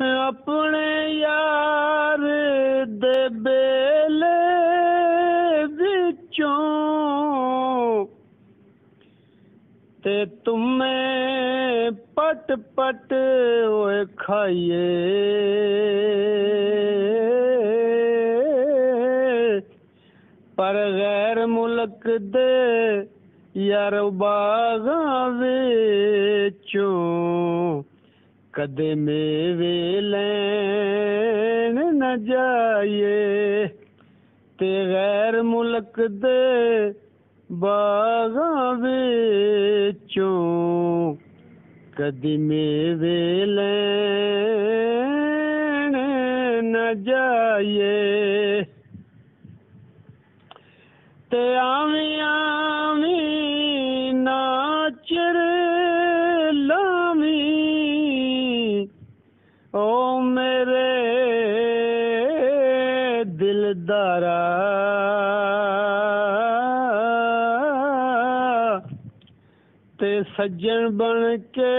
अपने यार दे बेले विचों ते तुम्हें पट पट ओए खाइए पर गैर मुल्क दे यार बागां विचों कदे मेवे लैन न जाइए ते गैर मुल्क दे बागां विचों कदी मेवे लैन न जाइए ते आवी आवी नाचर लावी ओ मेरे दिलदारा ते सज्जन बन के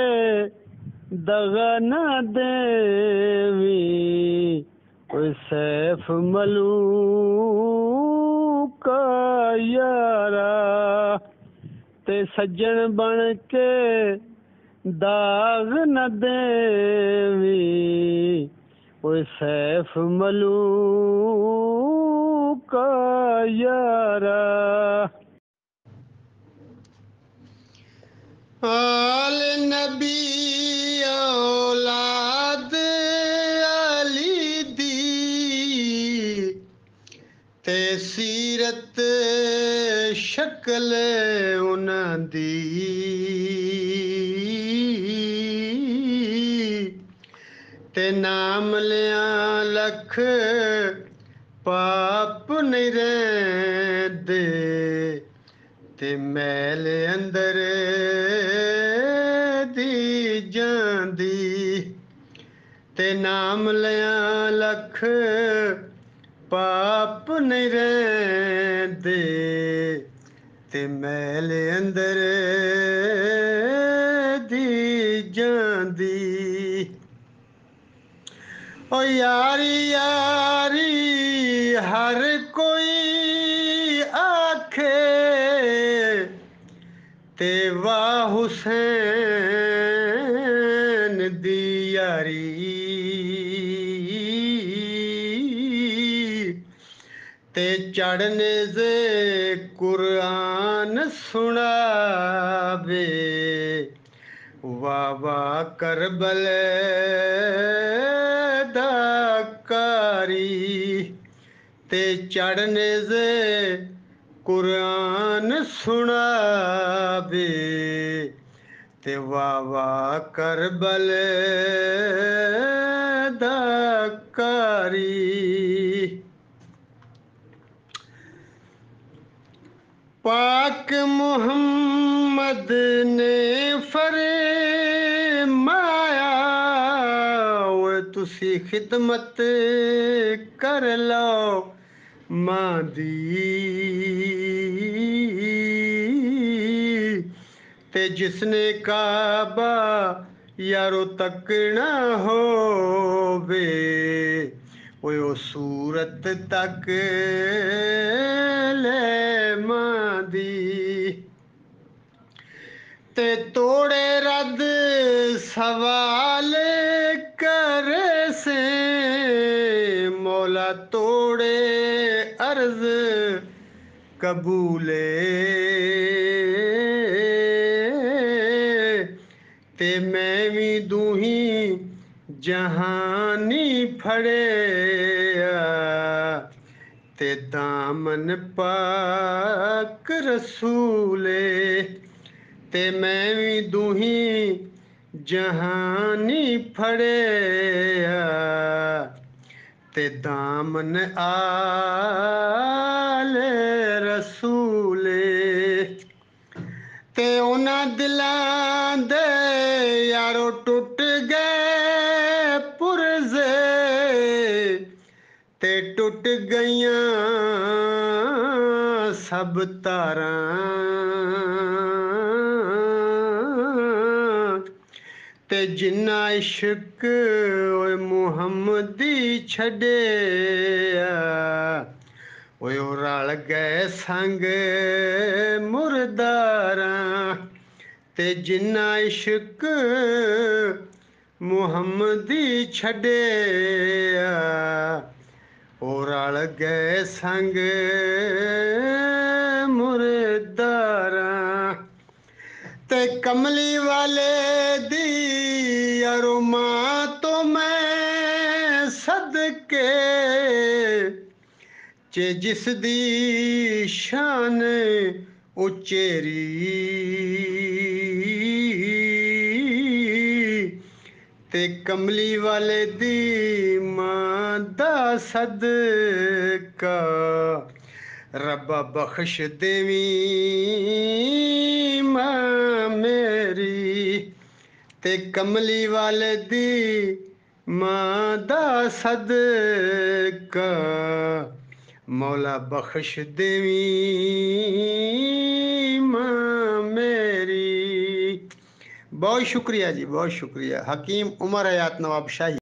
दगा न देवी कोई सैफ मलूक यारा ते सज्जन बन के दाग न देवी कोई सैफ मलूक यारा। आल नबी औलाद अली दी ते सीरत शक्ल उन्हां दी ते नाम लिया लख पाप नहीं रहिंदे ते मैल अंदर दी जांदी ते नाम लिया लख पाप नहीं रहिंदे ते मैल अंदर दी जांदी ओ यारी यारी हर कोई आखे ते वाह हुसैन दी यारी ते चढ़ने से कुरान सुनावे वाह वाह करबल दाकारी ते चढ़ने से कुरान सुनावे ते वाह वाह करबल दाकारी पाक मुहम्मद ने फरमाया ओए तुसी खिदमत कर लो मां दी ते जिसने काबा यारो तकना होवे ओए ओ सूरत तक ले मां दी ते तोड़े रद सवाल करे से मौला तोड़े अर्ज कबूले ते मैं भी दूही जहानी फड़े ते दामन पाक रसूले ते मैं भी दूही जहानी फड़े ते दामन आले रसूले ते उन्हां दिलां दे यारो टुट गए पुरजे ते टुट गईयां सब तारां ते जिन्ना इश्क ओए मुहम्मदी छड़िया ओए ओ रल गए संग मुर्दारां ते जिन्ना इश्क मुहम्मदी छड़िया ओ रल गए संग मुर्दारां ते कमली वाले दी अरुमा तो मैं सदके चे जिस दी शान उचेरी ते कमली वाले दी मां दा सदका रब्बा बख्श देवी मां मेरी ते कमली वाले दी मां दा सदका मौला बख्श देवी मां मेरी। बहुत शुक्रिया जी, बहुत शुक्रिया। हकीम उमर हयात नवाब शाही।